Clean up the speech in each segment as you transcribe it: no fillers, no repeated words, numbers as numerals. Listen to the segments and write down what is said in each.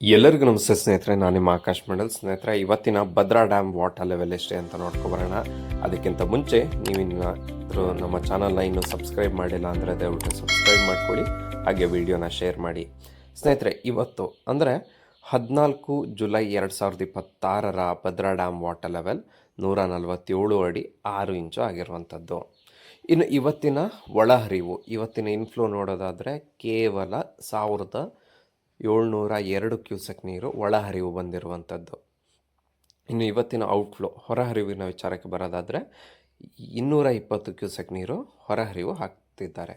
ಎಲ್ಲರಿಗೂ ನಮಸ್ತೆ ಸ್ನೇಹಿತರೆ, ನಾನು ನಿಮ್ಮ ಆಕಾಶ್ ಮಂಡಲ್. ಸ್ನೇಹಿತರೆ, ಇವತ್ತಿನ ಭದ್ರಾ ಡ್ಯಾಮ್ ವಾಟರ್ ಲೆವೆಲ್ ಎಷ್ಟೇ ಅಂತ ನೋಡ್ಕೊಬರೋಣ. ಅದಕ್ಕಿಂತ ಮುಂಚೆ ನೀವಿನ್ನಾದರೂ ನಮ್ಮ ಚಾನಲ್ನ ಇನ್ನೂ ಸಬ್ಸ್ಕ್ರೈಬ್ ಮಾಡಿಲ್ಲ ಅಂದರೆ ದಯವಿಟ್ಟು ಸಬ್ಸ್ಕ್ರೈಬ್ ಮಾಡ್ಕೊಳ್ಳಿ, ಹಾಗೆ ವಿಡಿಯೋನ ಶೇರ್ ಮಾಡಿ. ಸ್ನೇಹಿತರೆ, ಇವತ್ತು ಅಂದರೆ 14 July 2026 Bhadra dam water level 147 ಅಡಿ 6 ಇಂಚು ಆಗಿರುವಂಥದ್ದು. ಇನ್ನು ಇವತ್ತಿನ ಒಳಹರಿವು, ಇವತ್ತಿನ ಇನ್ಫ್ಲೋ ನೋಡೋದಾದರೆ ಕೇವಲ 1702 ಕ್ಯೂಸೆಕ್ ನೀರು ಒಳಹರಿವು ಬಂದಿರುವಂಥದ್ದು. ಇನ್ನು ಇವತ್ತಿನ ಔಟ್ಫ್ಲೋ ಹೊರಹರಿವಿನ ವಿಚಾರಕ್ಕೆ ಬರೋದಾದರೆ 220 ಕ್ಯೂಸೆಕ್ ನೀರು ಹೊರಹರಿವು ಹಾಕ್ತಿದ್ದಾರೆ.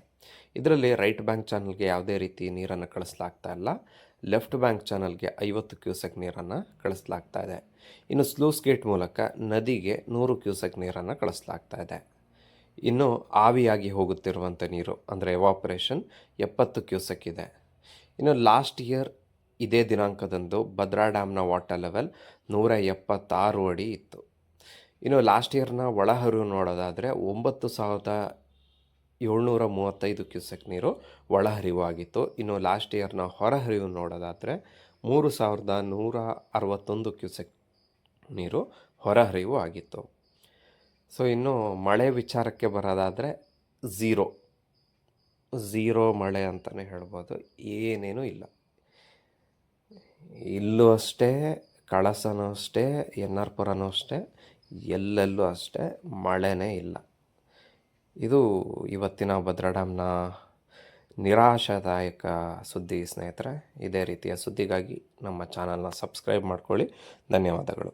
ಇದರಲ್ಲಿ ರೈಟ್ ಬ್ಯಾಂಕ್ ಚಾನಲ್ಗೆ ಯಾವುದೇ ರೀತಿ ನೀರನ್ನು ಕಳಿಸ್ಲಾಗ್ತಾ ಇಲ್ಲ. ಲೆಫ್ಟ್ ಬ್ಯಾಂಕ್ ಚಾನಲ್ಗೆ 50 ಕ್ಯೂಸೆಕ್ ನೀರನ್ನು ಕಳಿಸ್ಲಾಗ್ತಾ ಇದೆ. ಇನ್ನು ಸ್ಲೂಸ್ ಗೇಟ್ ಮೂಲಕ ನದಿಗೆ 100 ಕ್ಯೂಸೆಕ್ ನೀರನ್ನು ಕಳಿಸ್ಲಾಗ್ತಾ ಇದೆ. ಇನ್ನು ಆವಿಯಾಗಿ ಹೋಗುತ್ತಿರುವಂಥ ನೀರು ಅಂದರೆ ಎವಾಪರೇಷನ್ 70 ಕ್ಯೂಸೆಕ್ ಇದೆ. ಇನ್ನು ಲಾಸ್ಟ್ ಇಯರ್ ಇದೇ ದಿನಾಂಕದಂದು ಭದ್ರಾ ಡ್ಯಾಮ್ನ ವಾಟರ್ ಲೆವೆಲ್ 176 ಅಡಿ ಇತ್ತು. ಇನ್ನು ಲಾಸ್ಟ್ ಇಯರ್ನ ಒಳಹರಿವು ನೋಡೋದಾದರೆ 9735 ಕ್ಯೂಸೆಕ್ ನೀರು ಒಳಹರಿವು ಆಗಿತ್ತು. ಇನ್ನು ಲಾಸ್ಟ್ ಇಯರ್ನ ಹೊರಹರಿವು ನೋಡೋದಾದರೆ 3161 ಕ್ಯೂಸೆಕ್ ನೀರು ಹೊರಹರಿವು ಆಗಿತ್ತು. ಸೊ ಇನ್ನು ಮಳೆ ವಿಚಾರಕ್ಕೆ ಬರೋದಾದರೆ ಝೀರೋ ಮಳೆ ಅಂತಲೇ ಹೇಳ್ಬೋದು. ಏನೇನೂ ಇಲ್ಲ. ಇಲ್ಲೂ ಅಷ್ಟೇ, ಕಳಸನೂ ಅಷ್ಟೇ, ಎನ್ ಆರ್ ಪುರನೂ ಅಷ್ಟೇ, ಎಲ್ಲೆಲ್ಲೂ ಅಷ್ಟೇ ಮಳೆನೇ ಇಲ್ಲ. ಇದು ಇವತ್ತಿನ ಭದ್ರಾ ಡ್ಯಾಮ್ನ ನಿರಾಶಾದಾಯಕ ಸುದ್ದಿ ಸ್ನೇಹಿತರೆ. ಇದೇ ರೀತಿಯ ಸುದ್ದಿಗಾಗಿ ನಮ್ಮ ಚಾನಲ್ನ ಸಬ್ಸ್ಕ್ರೈಬ್ ಮಾಡ್ಕೊಳ್ಳಿ. ಧನ್ಯವಾದಗಳು.